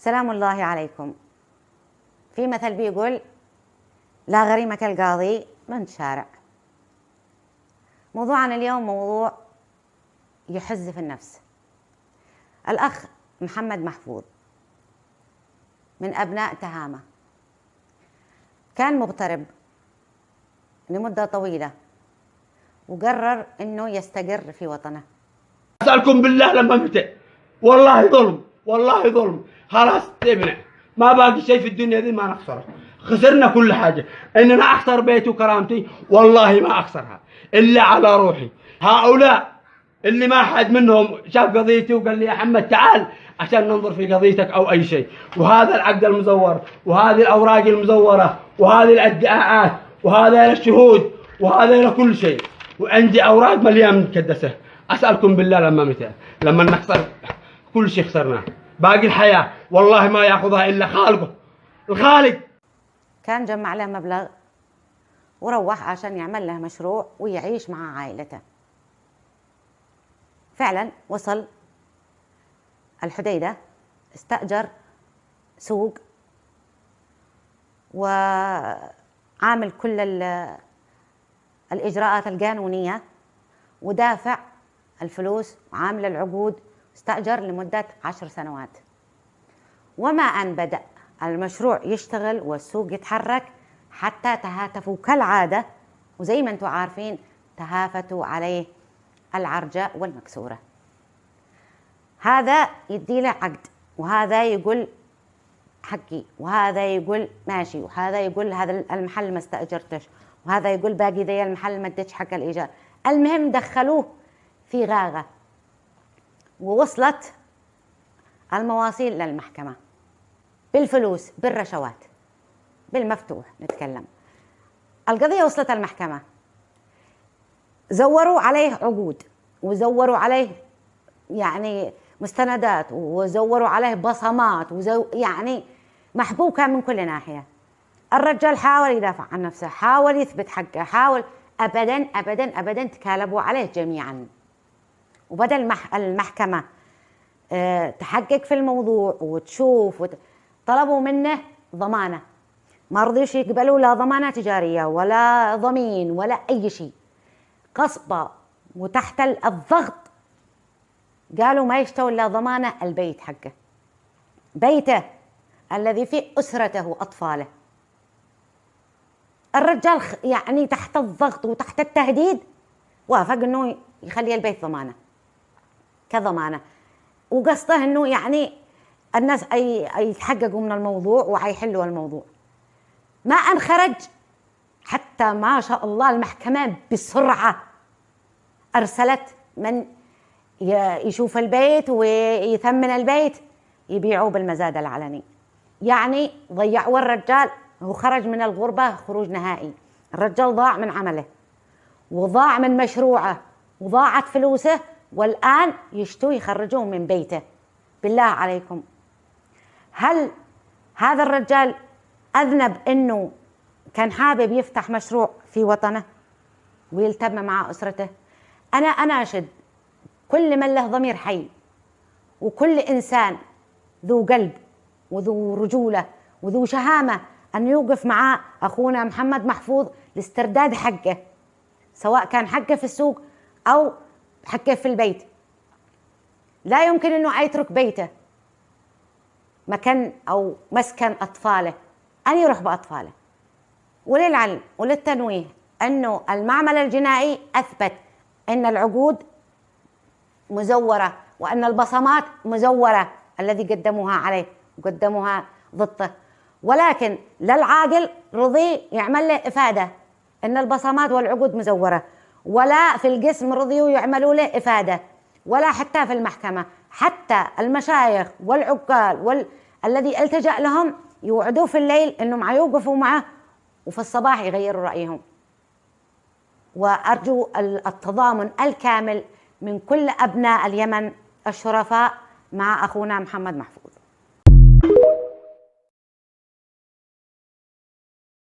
سلام الله عليكم. في مثل بيقول: لا غريمة كالقاضي من شارع. موضوعنا اليوم موضوع يحز في النفس. الأخ محمد محفوظ من أبناء تهامة، كان مغترب لمدة طويلة وقرر أنه يستقر في وطنه. أسألكم بالله لما متى، والله ظلم، والله ظلم. خلاص تمنع، ما باقي شيء في الدنيا دي ما نخسره. خسرنا كل حاجة. إننا أخسر بيتي وكرامتي والله ما أخسرها إلا على روحي. هؤلاء اللي ما حد منهم شاف قضيتي وقال لي يا محمد تعال عشان ننظر في قضيتك أو أي شيء، وهذا العقد المزور وهذه الأوراق المزورة وهذه الادعاءات وهذا الشهود وهذا كل شيء، وعندي أوراق مليان مكدسة. أسألكم بالله لما متى، لما نخسر كل شيء خسرناه، باقي الحياة والله ما يأخذها إلا خالقه الخالق. كان جمع له مبلغ وروح عشان يعمل له مشروع ويعيش مع عائلته. فعلا وصل الحديدة، استأجر سوق وعامل كل الإجراءات القانونية ودافع الفلوس وعامل العقود، استأجر لمدة 10 سنوات. وما أن بدأ المشروع يشتغل والسوق يتحرك حتى تهاتفوا كالعادة، وزي ما انتم عارفين تهافتوا عليه العرجة والمكسورة. هذا يدي له عقد، وهذا يقول حقي، وهذا يقول ماشي، وهذا يقول هذا المحل ما استأجرتش، وهذا يقول باقي ذي المحل ما اديتش حق الإيجار. المهم دخلوه في غاغة، ووصلت المواصيل للمحكمة بالفلوس، بالرشوات، بالمفتوح نتكلم. القضية وصلت المحكمة، زوروا عليه عقود وزوروا عليه يعني مستندات وزوروا عليه بصمات يعني محبوكة من كل ناحية. الرجال حاول يدافع عن نفسه، حاول يثبت حقه، حاول. أبدا أبدا أبدا تكالبوا عليه جميعا. وبدل المحكمة تحقق في الموضوع وتشوف طلبوا منه ضمانة، ما رضيوش يقبلوا لا ضمانة تجارية ولا ضمين ولا أي شيء. قصبة وتحت الضغط قالوا ما يشتوا إلا ضمانة البيت حقه، بيته الذي فيه أسرته وأطفاله. الرجال يعني تحت الضغط وتحت التهديد وافق انه يخلي البيت ضمانه كضمانه، وقصده انه يعني الناس يتحققوا من الموضوع وحيحلوا الموضوع. ما ان خرج حتى ما شاء الله المحكمة بسرعة ارسلت من يشوف البيت ويثمن البيت يبيعوه بالمزاد العلني. يعني ضيعوا الرجال، هو خرج من الغربة خروج نهائي. الرجال ضاع من عمله وضاع من مشروعه وضاعت فلوسه، والآن يشتوا يخرجوه من بيته. بالله عليكم، هل هذا الرجال أذنب إنه كان حابب يفتح مشروع في وطنه ويلتم مع أسرته؟ أنا أناشد كل من له ضمير حي وكل إنسان ذو قلب وذو رجولة وذو شهامة أن يوقف مع أخونا محمد محفوظ لاسترداد حقه، سواء كان حقه في السوق أو حقه في البيت. لا يمكن أنه يترك بيته مكان أو مسكن أطفاله أن يروح بأطفاله. وللعلم وللتنويه أنه المعمل الجنائي أثبت أن العقود مزورة وأن البصمات مزورة الذي قدموها عليه وقدموها ضده، ولكن لا العاقل رضي يعمل له إفادة أن البصمات والعقود مزورة، ولا في القسم رضيوا يعملوا له إفادة، ولا حتى في المحكمة. حتى المشايخ والعقال الذي التجأ لهم يوعدوه في الليل أنهم يوقفوا معه وفي الصباح يغيروا رأيهم. وأرجو التضامن الكامل من كل أبناء اليمن الشرفاء مع أخونا محمد محفوظ.